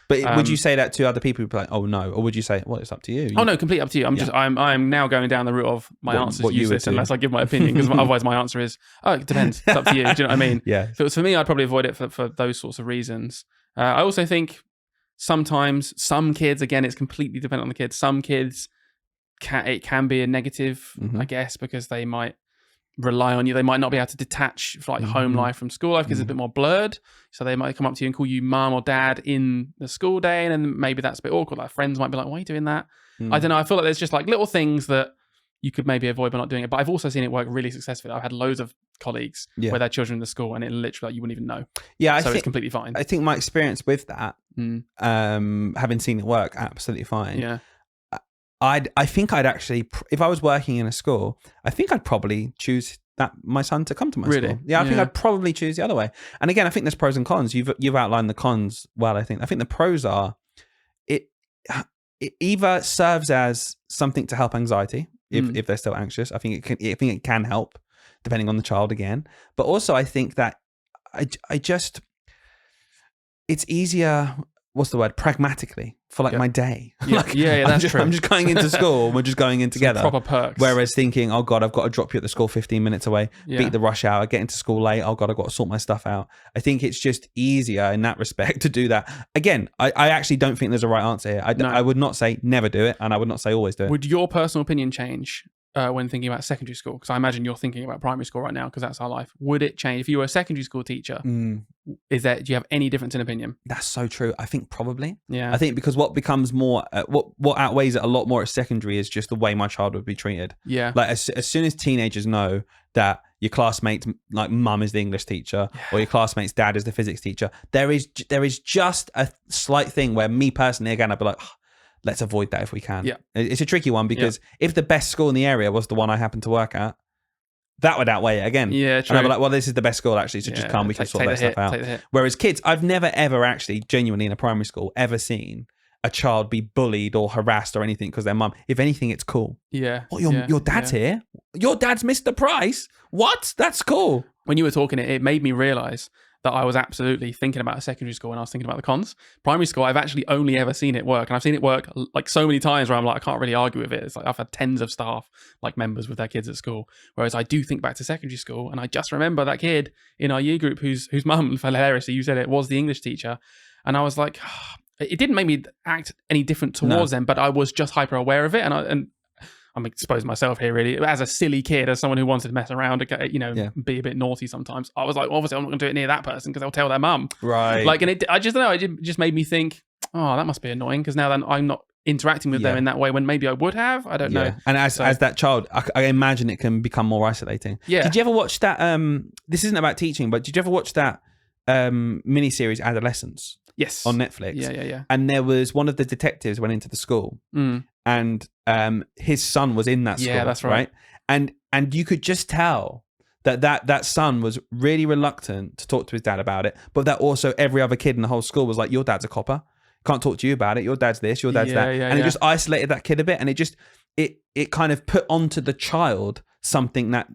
A: But would you say that to other people who'd be like, oh no? Or would you say, well, it's up to you?
B: Oh no, completely up to you. I'm now going down the route of my answer's useless unless I give my opinion, because otherwise my answer is, oh, it depends. It's up to you. Do you know what I mean?
A: Yeah.
B: If it was for me, I'd probably avoid it for those sorts of reasons. I also think sometimes some kids, again, it's completely dependent on the kids. Some kids, it can be a negative, I guess, because they might rely on you. They might not be able to detach home life from school life because it's a bit more blurred. So they might come up to you and call you mum or dad in the school day, and then maybe that's a bit awkward. Like friends might be like, why are you doing that? I don't know. I feel like there's just like little things that you could maybe avoid by not doing it. But I've also seen it work really successfully. I've had loads of colleagues where their children in the school, and it literally you wouldn't even know. Yeah, I think it's completely fine.
A: I think my experience with that, having seen it work, absolutely fine.
B: Yeah.
A: I think I'd actually, if I was working in a school, I think I'd probably choose that my son to come to my school. Yeah, I think I'd probably choose the other way. And again, I think there's pros and cons. You've outlined the cons well. I think the pros are it either serves as something to help anxiety if they're still anxious. I think it can help depending on the child again. But also I think that it's easier. what's the word? Pragmatically for like my day.
B: Yeah,
A: Like,
B: that's true.
A: I'm just going into school. And we're just going in together.
B: Proper perks.
A: Whereas thinking, oh God, I've got to drop you at the school 15 minutes away, beat the rush hour, get into school late. Oh God, I've got to sort my stuff out. I think it's just easier in that respect to do that. Again, I actually don't think there's a right answer here. I would not say never do it, and I would not say always do it.
B: Would your personal opinion change when thinking about secondary school? Because I imagine you're thinking about primary school right now because that's our life. Would it change if you were a secondary school teacher? Do you have any difference in opinion?
A: That's so true. I think probably.
B: Yeah.
A: I think because what becomes more, what outweighs it a lot more at secondary is just the way my child would be treated.
B: Yeah.
A: Like as soon as teenagers know that your classmate's like mum is the English teacher or your classmate's dad is the physics teacher, there is just a slight thing where me personally, again, I'd be like, oh, let's avoid that if we can.
B: Yeah.
A: It's a tricky one because if the best school in the area was the one I happen to work at, that would outweigh it again.
B: Yeah, true.
A: And I'd be like, well, this is the best school actually, so just come, we can sort that stuff out. Whereas kids, I've never ever actually genuinely in a primary school ever seen a child be bullied or harassed or anything because their mum. If anything, it's cool.
B: Yeah.
A: What, your dad's here? Your dad's Mr. Price? What? That's cool.
B: When you were talking, it made me realise that I was absolutely thinking about a secondary school when I was thinking about the cons. Primary school, I've actually only ever seen it work. And I've seen it work like so many times where I'm like, I can't really argue with it. It's like I've had tens of staff, like members with their kids at school. Whereas I do think back to secondary school and I just remember that kid in our year group whose mum, hilariously, you said it, was the English teacher. And I was like, it didn't make me act any different towards them, but I was just hyper aware of it. And I'm exposing myself here really as a silly kid, as someone who wanted to mess around, be a bit naughty sometimes. I was like, obviously I'm not going to do it near that person because they'll tell their mum.
A: Right.
B: Like, and I just don't know. It just made me think, oh, that must be annoying because now then I'm not interacting with them in that way when maybe I would have. I don't know.
A: And as that child, I imagine it can become more isolating.
B: Yeah.
A: Did you ever watch that? This isn't about teaching, but did you ever watch that miniseries Adolescence?
B: Yes.
A: On Netflix.
B: Yeah.
A: And there was one of the detectives went into the school and his son was in that school.
B: Yeah, that's right.
A: And you could just tell that son was really reluctant to talk to his dad about it, but that also every other kid in the whole school was like, your dad's a copper. Can't talk to you about it. Your dad's this, your dad's that. And it just isolated that kid a bit. And it kind of put onto the child something that,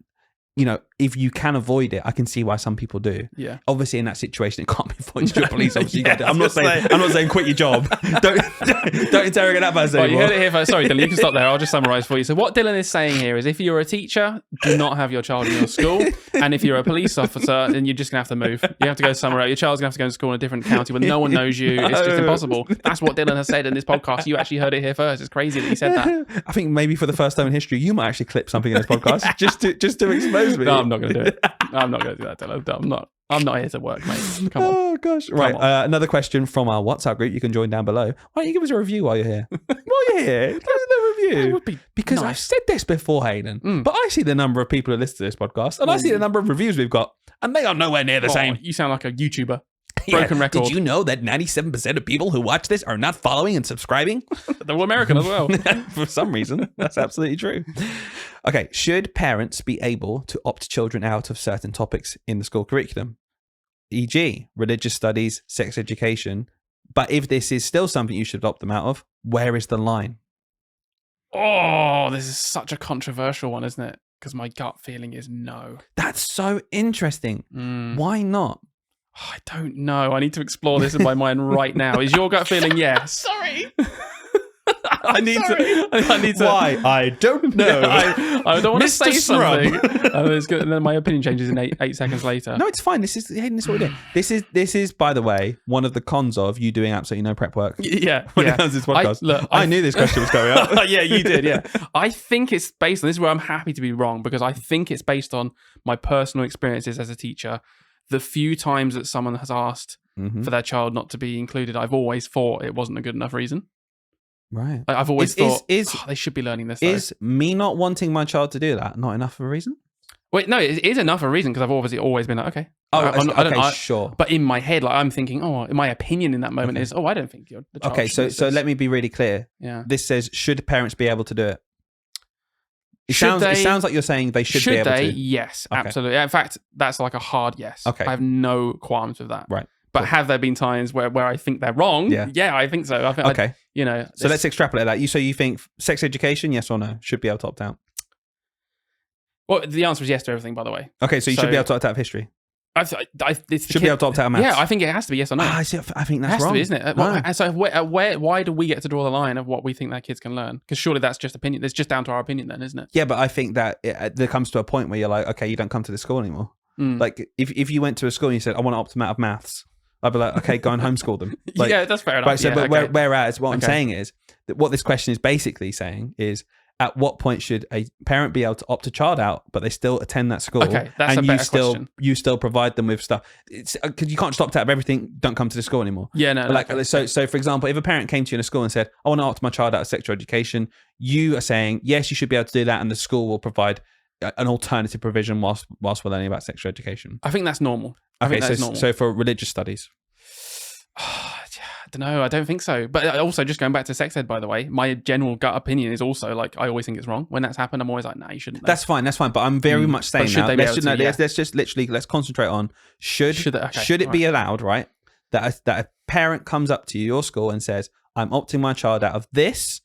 A: if you can avoid it, I can see why some people do.
B: Yeah.
A: Obviously, in that situation, it can't be avoided. You're police officer. I'm not saying quit your job. don't interrogate that person anymore.
B: You heard it here first. Sorry, Dylan, you can stop there. I'll just summarise for you. So what Dylan is saying here is if you're a teacher, do not have your child in your school. And if you're a police officer, then you're just going to have to move. You have to go somewhere else. Your child's going to have to go to school in a different county where no one knows you. It's just impossible. That's what Dylan has said in this podcast. You actually heard it here first. It's crazy that he said that.
A: I think maybe for the first time in history, you might actually clip something in this podcast just to expose me.
B: No, I'm not going to do it. I'm not going to do that, Dylan. I'm not here to work, mate. Come on.
A: Oh, gosh. Right. Another question from our WhatsApp group. You can join down below. Why don't you give us a review while you're here? While you're here, give us a review.
B: That would be
A: because
B: nice.
A: I've said this before, Hayden, but I see the number of people who listen to this podcast and I see the number of reviews we've got, and they are nowhere near the same.
B: You sound like a YouTuber. Broken record.
A: Did you know that 97% of people who watch this are not following and subscribing?
B: They're all American as well.
A: For some reason. That's absolutely true. Okay. Should parents be able to opt children out of certain topics in the school curriculum? E.g., religious studies, sex education. But if this is still something you should opt them out of, where is the line?
B: Oh, this is such a controversial one, isn't it? Because my gut feeling is no.
A: That's so interesting. Why not?
B: Oh, I don't know. I need to explore this in my mind right now. Is your gut feeling yes?
A: Sorry.
B: I need to.
A: Why? I don't know.
B: I don't want to say something.
A: Scrub.
B: And then my opinion changes in eight seconds later.
A: No, it's fine. This is what we're doing. This is, by the way, one of the cons of you doing absolutely no prep work.
B: Yeah.
A: When it comes to this podcast. I knew this question was coming up.
B: Yeah, you did. Yeah. I think it's based on this is where I'm happy to be wrong because I think it's based on my personal experiences as a teacher. The few times that someone has asked for their child not to be included, I've always thought it wasn't a good enough reason.
A: Right.
B: I've always thought they should be learning this.
A: Is me not wanting my child to do that not enough of a reason?
B: Wait, no, it is enough of a reason because I've obviously always been like, okay.
A: Sure.
B: But in my head, like I'm thinking, my opinion in that moment is, I don't think the child
A: Okay, so let me be really clear.
B: Yeah.
A: This says, should parents be able to do it? It sounds like you're saying they should be able to.
B: Yes, absolutely. In fact, that's like a hard yes.
A: Okay.
B: I have no qualms with that.
A: Right.
B: But have there been times where I think they're wrong? Yeah, I think so.
A: Okay. So let's extrapolate that. So you think sex education, yes or no, should be able to opt out?
B: Well, the answer is yes to everything, by the way.
A: Okay, so you should be able to opt out of history.
B: It's
A: Should be able to opt out of maths.
B: Yeah, I think it has to be yes or no.
A: I see. I think
B: It
A: that's
B: has
A: wrong.
B: to be, isn't it?
A: No.
B: So why do we get to draw the line of what we think that kids can learn? Because surely that's just opinion. It's just down to our opinion then, isn't it?
A: Yeah, but I think that there comes to a point where you're like, okay, you don't come to the school anymore. Like if you went to a school and you said, I want to opt them out of maths, I'd be like, okay, go and homeschool them. Like,
B: yeah, that's fair enough.
A: Right. So,
B: yeah,
A: but
B: okay.
A: whereas what I'm saying is that what this question is basically saying is, at what point should a parent be able to opt a child out, but they still attend that school?
B: Okay, that's
A: and
B: a better question.
A: You still provide them with stuff. It's because you can't just opt out of everything. Don't come to the school anymore.
B: Yeah, no.
A: Like
B: okay.
A: so, for example, if a parent came to you in a school and said, "I want to opt my child out of sexual education," you are saying, "Yes, you should be able to do that," and the school will provide an alternative provision whilst we're learning about sexual education.
B: I think that's normal.
A: So for religious studies.
B: I don't know. I don't think so. But also, just going back to sex ed, by the way, my general gut opinion is also like I always think it's wrong. When that's happened, I'm always like, nah, you shouldn't.
A: That's fine. But I'm very much saying
B: should
A: now.
B: they be able to,
A: Let's just literally let's concentrate on should it be allowed, right? That a parent comes up to your school and says, "I'm opting my child out of this,"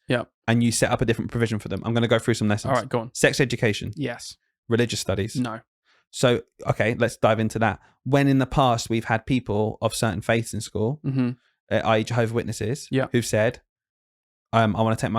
A: and you set up a different provision for them. I'm going to go through some lessons.
B: All right, go on.
A: Sex education.
B: Yes.
A: Religious studies.
B: No.
A: So okay, let's dive into that. When in the past we've had people of certain faiths in school. I.e. Jehovah's Witnesses, who've said, I want to take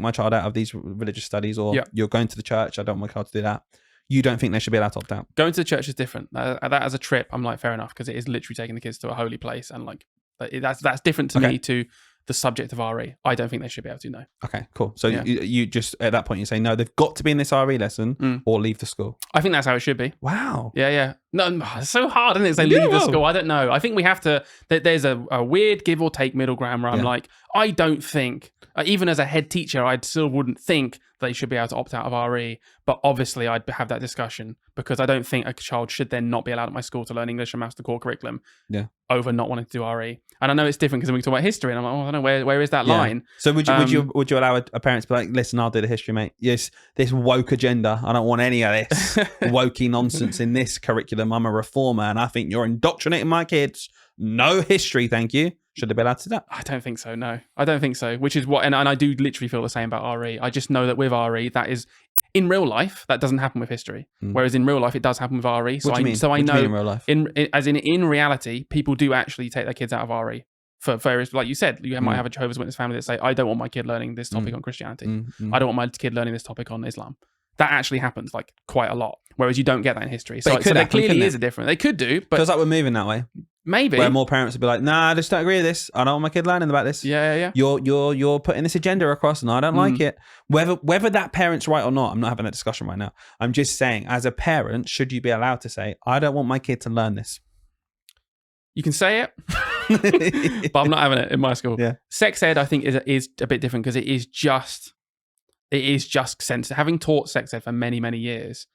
A: my child out of these religious studies, or you're going to the church, I don't want my child to do that. You don't think they should be allowed to opt out?
B: Going to the church is different. That as a trip, I'm like, fair enough, because it is literally taking the kids to a holy place, and like that's different to me to the subject of RE. I don't think they should be able to, no.
A: Okay, cool. So you just, at that point, you say, no, they've got to be in this RE lesson or leave the school.
B: I think that's how it should be.
A: Wow.
B: Yeah. No, it's so hard, isn't it? They leave the school. I don't know. I think we have to, there's a weird give or take middle ground where I'm like, I don't think, even as a head teacher, I still wouldn't think they should be able to opt out of RE. But obviously, I'd have that discussion because I don't think a child should then not be allowed at my school to learn English and maths, the core curriculum, over not wanting to do RE. And I know it's different because when we talk about history, and I'm like, I don't know, where is that line?
A: So would you allow a parent to be like, listen, I'll do the history, mate. Yes, this woke agenda, I don't want any of this wokey nonsense in this curriculum. I'm a reformer, and I think you're indoctrinating my kids. No history, thank you. Should they be allowed to do that?
B: I don't think so, no. I don't think so, which is what, and I do literally feel the same about RE. I just know that with RE, that is, in real life, that doesn't happen with history. Whereas in real life, it does happen with RE. So
A: what do you mean?
B: So I
A: what
B: know,
A: do you mean in real life?
B: In reality, people do actually take their kids out of RE for various, like you said, you might have a Jehovah's Witness family that say, I don't want my kid learning this topic on Christianity. I don't want my kid learning this topic on Islam. That actually happens like quite a lot. Whereas you don't get that in history. So there clearly is a difference. They could do, but
A: feels like we're moving that way.
B: Maybe.
A: Where more parents would be like, nah, I just don't agree with this. I don't want my kid learning about this.
B: Yeah.
A: You're putting this agenda across and I don't like it. Whether that parent's right or not, I'm not having a discussion right now. I'm just saying, as a parent, should you be allowed to say, I don't want my kid to learn this?
B: You can say it, but I'm not having it in my school.
A: Yeah.
B: Sex ed, I think, is a bit different because it is just sensitive. Having taught sex ed for many, many years,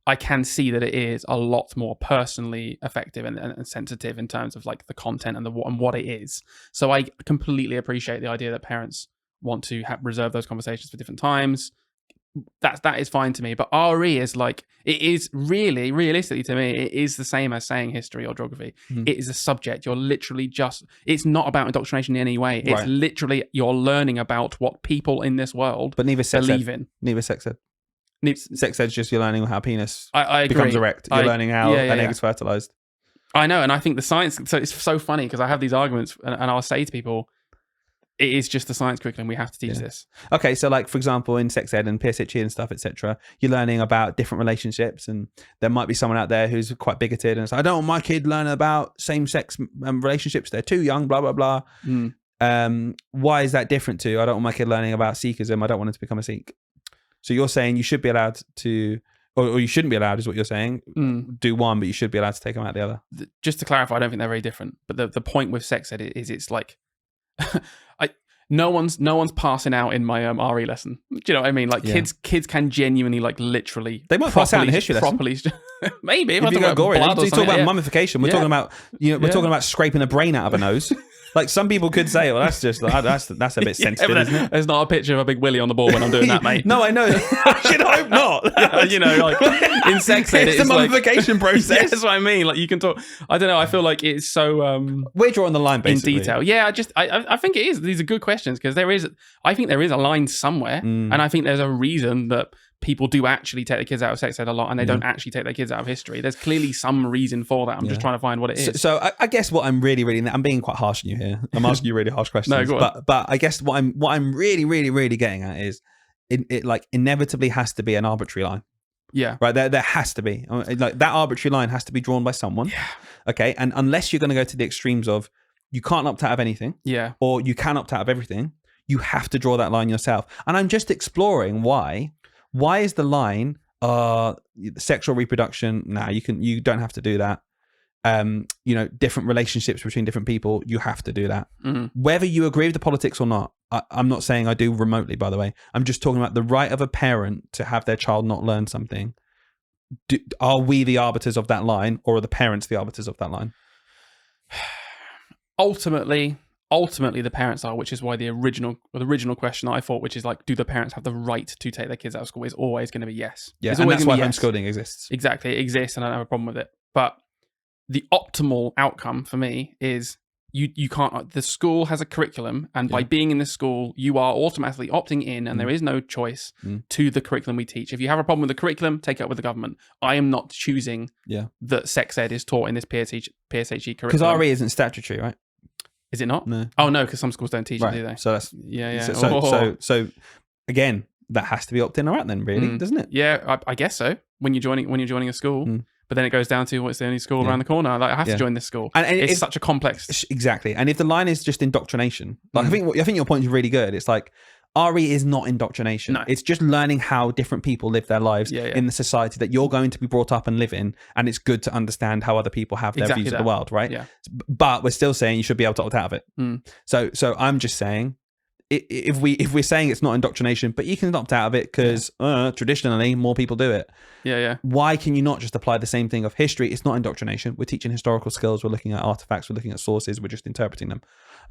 B: I can see that it is a lot more personally effective and sensitive in terms of like the content and what it is. So I completely appreciate the idea that parents want to reserve those conversations for different times. That is fine to me. But RE is like, it is really, realistically to me, it is the same as saying history or geography. It is a subject. You're literally it's not about indoctrination in any way. It's literally, you're learning about what people in this world believe in.
A: Neither sex ed. Sex ed's just you're learning how penis
B: I
A: becomes erect. You're learning how an egg is fertilized.
B: I know. And I think the science, so it's so funny because I have these arguments and I'll say to people, it is just the science curriculum. We have to teach this. Okay,
A: so like, for example, in sex ed and PSHE and stuff, etc., you're learning about different relationships, and there might be someone out there who's quite bigoted and it's like, I don't want my kid learning about same-sex relationships. They're too young, blah, blah, blah. Why is that different to, I don't want my kid learning about Sikhism. I don't want him to become a Sikh. So you're saying you should be allowed to, or you shouldn't be allowed is what you're saying, do one, but you should be allowed to take them out the other.
B: Just to clarify, I don't think they're very different. But the point with sex ed is it's like, no one's passing out in my RE lesson. Do you know what I mean? Like kids can genuinely, like, literally.
A: They might pass out in a history lesson.
B: Maybe
A: if you go gory, you talk about mummification. We're talking about talking about scraping a brain out of a nose. Like, some people could say, well, that's just that's a bit sensitive, isn't it?
B: There's not a picture of a big willy on the ball when I'm doing that, mate.
A: No, I know. I should hope not.
B: Like in sex ed,
A: it's the mummification process.
B: Yeah, that's what I mean. Like, you can talk. I don't know. I feel like it's so.
A: We're drawing the line basically
B: in detail. Yeah, I think it is. These are good questions because I think there is a line somewhere, and I think there's a reason that people do actually take their kids out of sex ed a lot, and they don't actually take their kids out of history. There's clearly some reason for that. I'm just trying to find what it is.
A: So I guess what I'm really, I'm being quite harsh on you here. I'm asking you really harsh questions.
B: No, go on.
A: But I guess what I'm really getting at is it like inevitably has to be an arbitrary line.
B: Yeah.
A: Right. There has to be, like, that arbitrary line has to be drawn by someone.
B: Yeah.
A: Okay. And unless you're going to go to the extremes of you can't opt out of anything.
B: Yeah.
A: Or you can opt out of everything, you have to draw that line yourself. And I'm just exploring why is the line sexual reproduction? Nah, you don't have to do that. Different relationships between different people, you have to do that. Whether you agree with the politics or not, I'm not saying I do remotely, by the way. I'm just talking about the right of a parent to have their child not learn something. Are we the arbiters of that line, or are the parents the arbiters of that line?
B: Ultimately the parents are, which is why the original question that I thought, which is like, do the parents have the right to take their kids out of school, is always going to be yes.
A: Yeah,
B: it's
A: and
B: always
A: that's why
B: yes.
A: homeschooling exists.
B: Exactly, it exists, and I don't have a problem with it. But the optimal outcome for me is you can't. The school has a curriculum, and by being in the school, you are automatically opting in, and there is no choice to the curriculum we teach. If you have a problem with the curriculum, take it up with the government. I am not choosing that sex ed is taught in this PSHE curriculum.
A: Because RE isn't statutory, right?
B: Is it not?
A: No.
B: Oh no, because some schools don't teach it, do they?
A: So that's
B: yeah.
A: So again, that has to be opt in or out then, really, doesn't it?
B: Yeah, I guess so. When you're joining a school, but then it goes down to what's the only school around the corner. Like, I have to join this school, and it's such a complex.
A: Exactly, and if the line is just indoctrination, like I think your point is really good. It's like RE is not indoctrination.
B: No.
A: It's just learning how different people live their lives in the society that you're going to be brought up and live in, and it's good to understand how other people have their views of the world, right? Yeah. But we're still saying you should be able to opt out of it. So I'm just saying, if we're saying it's not indoctrination, but you can opt out of it because traditionally more people do it. Yeah. Why can you not just apply the same thing of history? It's not indoctrination. We're teaching historical skills. We're looking at artifacts. We're looking at sources. We're just interpreting them.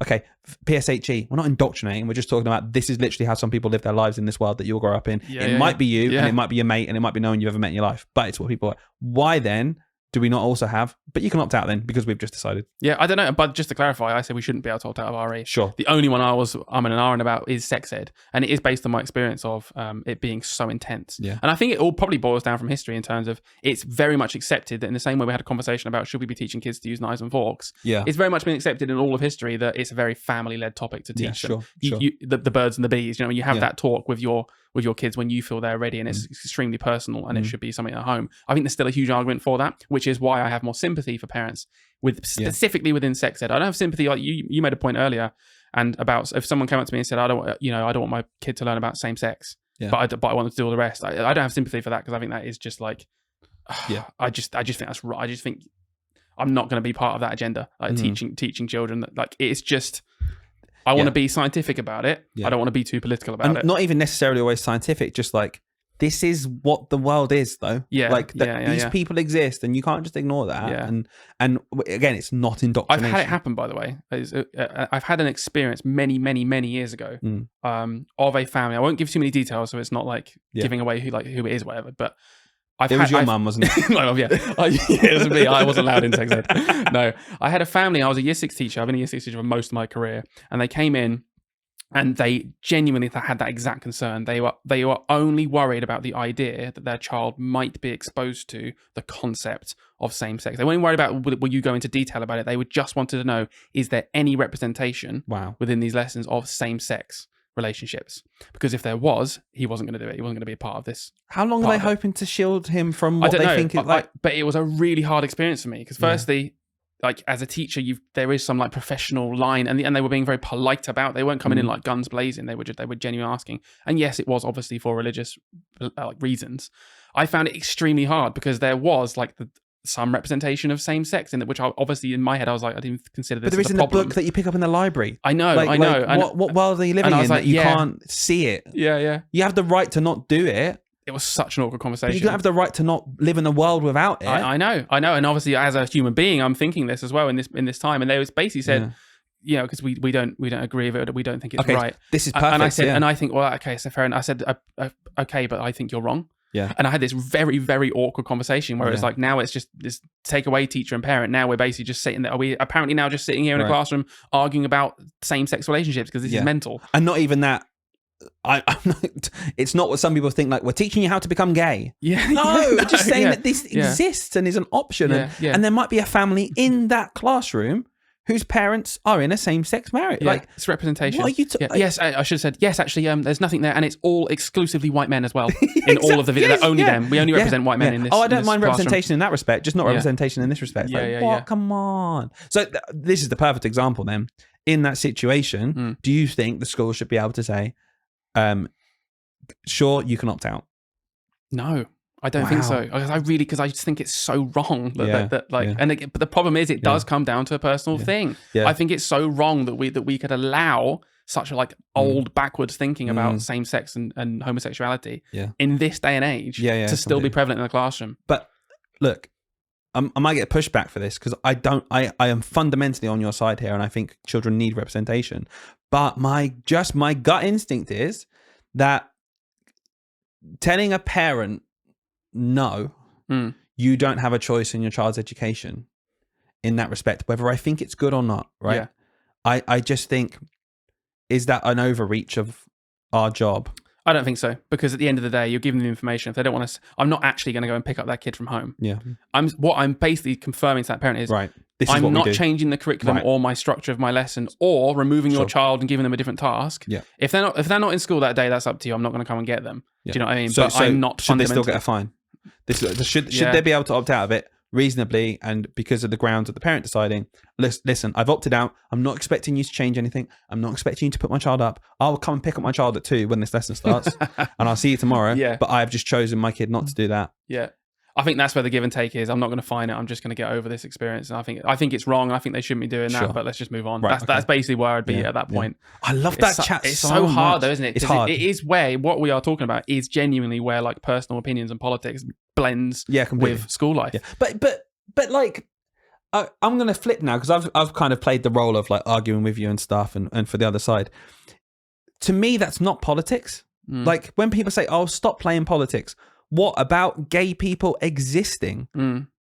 A: Okay, PSHE, we're not indoctrinating. We're just talking about this is literally how some people live their lives in this world that you'll grow up in. It might be you, and it might be your mate, and it might be no one you've ever met in your life, but it's what people are. Why then do we not also have, but you can opt out then, because we've just decided. Yeah,
B: I don't know, but just to clarify, I said we shouldn't be able to opt out of RE.
A: Sure.
B: The only one I'm an R about is sex ed, and it is based on my experience of it being so intense. Yeah. And I think it all probably boils down from history in terms of it's very much accepted that in the same way we had a conversation about should we be teaching kids to use knives and forks, it's very much been accepted in all of history that it's a very family-led topic to teach them. Sure. The birds and the bees, you have that talk with your kids when you feel they're ready, and it's extremely personal, and it should be something at home. I think there's still a huge argument for that, which is why I have more sympathy for parents with specifically within sex ed. I don't have sympathy, like you made a point earlier, and about if someone came up to me and said, I don't want my kid to learn about same sex, but I want them to do all the rest. I don't have sympathy for that, because I think that is just like, I just think that's right. I just think I'm not going to be part of that agenda, like teaching children that, like, it's just. I want to be scientific about it. I don't want to be too political about it.
A: Not even necessarily always scientific, just like, this is what the world is, though. Yeah. Like, these people exist, and you can't just ignore that. Yeah. And again, it's not indoctrination.
B: I've had it happen, by the way. I've had an experience many, many, many years ago of a family. I won't give too many details, so it's not like giving away who it is, whatever. But
A: it was your mum, wasn't it?
B: My mum, yeah. It was me. I wasn't allowed in sex ed. No, I had a family. I was a year 6 teacher. I've been a year 6 teacher for most of my career, and they came in, and they genuinely had that exact concern. They were only worried about the idea that their child might be exposed to the concept of same sex. They weren't worried about will you go into detail about it. They would just wanted to know, is there any representation within these lessons of same sex relationships? Because if there was, he wasn't going to do it. He wasn't going to be a part of this.
A: How long are they hoping to shield him from what they think is like?
B: But it was a really hard experience for me, because firstly, like, as a teacher, there is some like professional line, and they were being very polite about. They weren't coming in like guns blazing. They were genuinely asking. And yes, it was obviously for religious reasons. I found it extremely hard, because there was like some representation of same sex in it, which obviously in my head I was like, I didn't consider this.
A: But there isn't a book that you pick up in the library.
B: I know.
A: What world are you living in that you can't see it?
B: Yeah.
A: You have the right to not do it.
B: It was such an awkward conversation.
A: But you don't have the right to not live in a world without it.
B: I know. And obviously, as a human being, I'm thinking this as well in this time. And they was basically said, because we don't agree with it. We don't think it's right.
A: This is perfect.
B: And I said, and I think, well, okay, so fair enough. I said, okay, but I think you're wrong. Yeah. And I had this very, very awkward conversation where it's like, now it's just this take away teacher and parent. Now we're basically just sitting there. Are we apparently now just sitting here in a classroom arguing about same-sex relationships because this is mental?
A: And not even that. I'm not, it's not what some people think. Like, we're teaching you how to become gay.
B: Yeah.
A: No,
B: no,
A: just saying
B: yeah.
A: that this exists and is an option, and there might be a family in that classroom whose parents are in a same-sex marriage.
B: Yeah,
A: Like,
B: it's representation.
A: what are you
B: yes, I should have said, yes, actually, there's nothing there, and it's all exclusively white men as well. In all of the videos, only them. We only represent white men in this.
A: Oh, I don't
B: in this
A: mind
B: classroom.
A: representation in that respect, just not representation in this respect. Like, what? Come on. So this is the perfect example then. In that situation, do you think the school should be able to say, sure, you can opt out?
B: No. I don't think so. Because I just think it's so wrong but the problem is it does come down to a personal thing. Yeah. I think it's so wrong that we could allow such a like old backwards thinking about same sex and homosexuality in this day and age to still be prevalent in the classroom.
A: But look, I might get pushback for this because I am fundamentally on your side here, and I think children need representation. But my gut instinct is that telling a parent no, you don't have a choice in your child's education in that respect, whether I think it's good or not, right? Yeah. I just think, is that an overreach of our job?
B: I don't think so, because at the end of the day, you're giving them information. If they don't want to, I'm not actually going to go and pick up that kid from home. Yeah. What I'm basically confirming to that parent is,
A: right,
B: I'm not changing the curriculum or my structure of my lesson or removing your child and giving them a different task. Yeah. If they're not in school that day, that's up to you. I'm not going to come and get them. Yeah. Do you know what I mean?
A: So I'm not. Should they still get a fine? Should they be able to opt out of it reasonably, and because of the grounds of the parent deciding, listen, I've opted out, I'm not expecting you to change anything, I'm not expecting you to put my child up, I'll come and pick up my child at 2 when this lesson starts and I'll see you tomorrow, but I've just chosen my kid not to do that. Yeah.
B: I think that's where the give and take is. I'm not going to fine it. I'm just going to get over this experience. And I think it's wrong. And I think they shouldn't be doing that, but let's just move on. Right, that's basically where I'd be at that point.
A: I love that chat.
B: It's so hard though, isn't it?
A: It's hard.
B: It is where what we are talking about is genuinely where like personal opinions and politics blends with school life.
A: Yeah. But like, I'm going to flip now because I've kind of played the role of like arguing with you and stuff and for the other side. To me, that's not politics. Like when people say, oh, stop playing politics. What about gay people existing?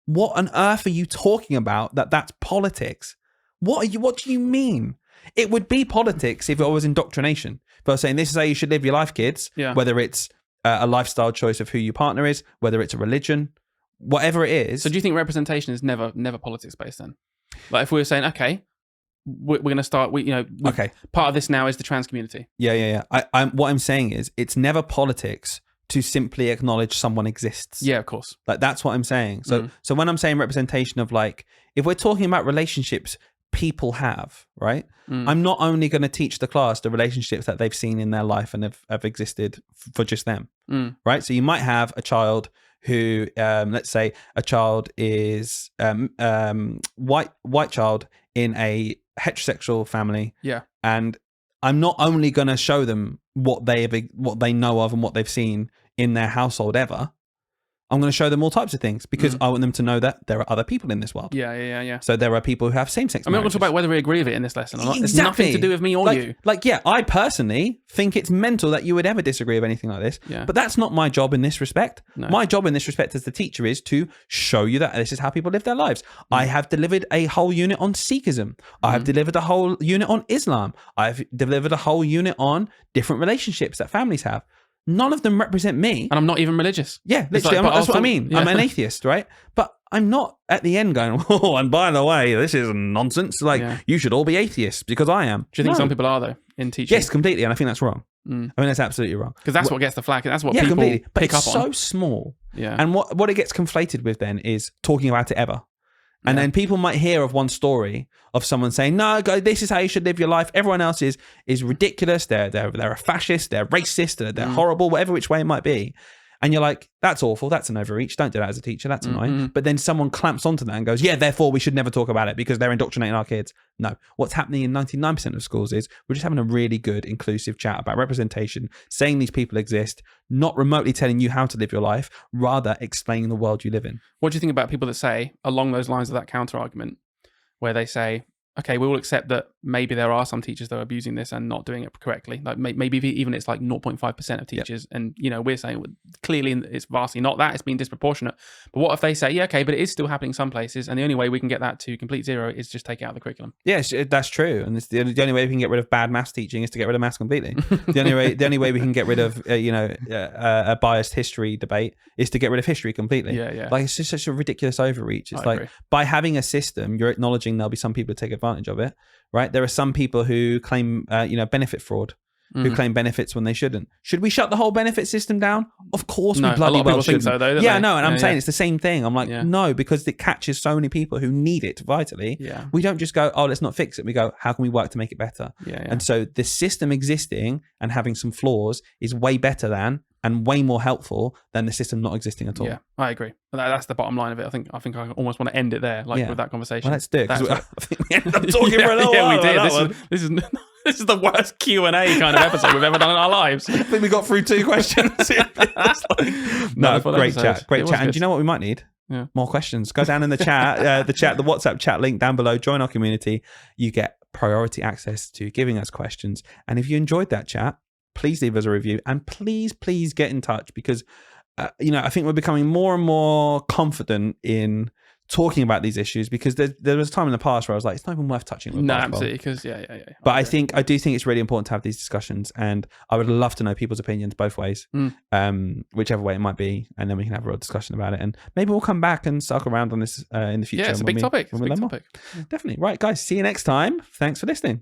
A: What on earth are you talking about that's politics? What do you mean? It would be politics if it was indoctrination. If I was saying, this is how you should live your life, kids, whether it's a lifestyle choice of who your partner is, whether it's a religion, whatever it is.
B: So do you think representation is never politics based then? Like if we were saying, okay, we're going to start, part of this now is the trans community.
A: Yeah. What I'm saying is it's never politics to simply acknowledge someone exists.
B: Yeah, of course.
A: Like that's what I'm saying. So when I'm saying representation of like, if we're talking about relationships people have, right? I'm not only going to teach the class the relationships that they've seen in their life and have existed for just them, right? So you might have a child who, let's say a child is white child in a heterosexual family. Yeah. And I'm not only going to show them what they know of and what they've seen in their household ever. I'm going to show them all types of things because I want them to know that there are other people in this world.
B: Yeah.
A: So there are people who have same-sex marriages.
B: I'm not going to talk about whether we agree with it in this lesson or not. It's nothing to do with me or you.
A: I personally think it's mental that you would ever disagree with anything like this. Yeah. But that's not my job in this respect. No. My job in this respect as the teacher is to show you that this is how people live their lives. I have delivered a whole unit on Sikhism. I have delivered a whole unit on Islam. I've delivered a whole unit on different relationships that families have. None of them represent me.
B: And I'm not even religious.
A: Yeah, literally. That's what I mean. Yeah. I'm an atheist, right? But I'm not at the end going, oh, and by the way, this is nonsense. Like, you should all be atheists because I am.
B: Do you think some people are, though, in teaching?
A: Yes, completely. And I think that's wrong. I mean, that's absolutely wrong.
B: Because that's what gets the flag. That's what people
A: completely. But
B: pick up on.
A: It's so small. Yeah. And what it gets conflated with then is talking about it ever. And then people might hear of one story of someone saying, no, go, this is how you should live your life. Everyone else is ridiculous. They're a fascist. They're racist. They're horrible, whatever which way it might be. And you're like, that's awful. That's an overreach. Don't do that as a teacher. That's annoying. But then someone clamps onto that and goes, yeah, therefore we should never talk about it because they're indoctrinating our kids. No, what's happening in 99% of schools is we're just having a really good inclusive chat about representation, saying these people exist, not remotely telling you how to live your life, rather explaining the world you live in.
B: What do you think about people that say, along those lines of that counter argument, where they say, okay, we will accept that maybe there are some teachers that are abusing this and not doing it correctly. Like maybe even it's like 0.5% of teachers. And, we're saying clearly it's vastly not that, it's been disproportionate. But what if they say, yeah, okay, but it is still happening some places. And the only way we can get that to complete zero is just take it out of the curriculum.
A: Yes, that's true. And it's the only way we can get rid of bad maths teaching is to get rid of maths completely. the only way we can get rid of, a biased history debate is to get rid of history completely.
B: Yeah.
A: Like, it's just such a ridiculous overreach. It's like, by having a system, you're acknowledging there'll be some people who take advantage of it, right? There are some people who claim, benefit fraud, who claim benefits when they shouldn't. Should we shut the whole benefit system down? Of course we bloody
B: a lot of
A: well
B: people
A: shouldn't.
B: think so, though, don't
A: yeah,
B: they?
A: no, and I'm saying it's the same thing. I'm like,
B: Yeah.
A: no, because it catches so many people who need it vitally.
B: Yeah.
A: We don't just go, oh, let's not fix it. We go, how can we work to make it better?
B: Yeah.
A: And so the system existing and having some flaws is way better than and way more helpful than the system not existing at all.
B: Yeah, I agree. That's the bottom line of it. I think I almost want to end it there, with that conversation.
A: Well, let's do it.
B: That's
A: I think we ended up talking for a little while.
B: We did.
A: That
B: This is this is the worst Q&A kind of episode we've ever done in our lives.
A: I think we got through 2 questions. No, great chat. Great chat. And do you know what we might need?
B: Yeah.
A: More questions. Go down in the chat, the WhatsApp chat link down below. Join our community. You get priority access to giving us questions. And if you enjoyed that chat, please leave us a review and please get in touch because, I think we're becoming more and more confident in talking about these issues because there was a time in the past where I was like, it's not even worth touching.
B: No, absolutely. Because
A: But I do think it's really important to have these discussions, and I would love to know people's opinions both ways, whichever way it might be, and then we can have a real discussion about it. And maybe we'll come back and circle around on this in the future.
B: Yeah, it's a big topic.
A: Definitely. Right, guys. See you next time. Thanks for listening.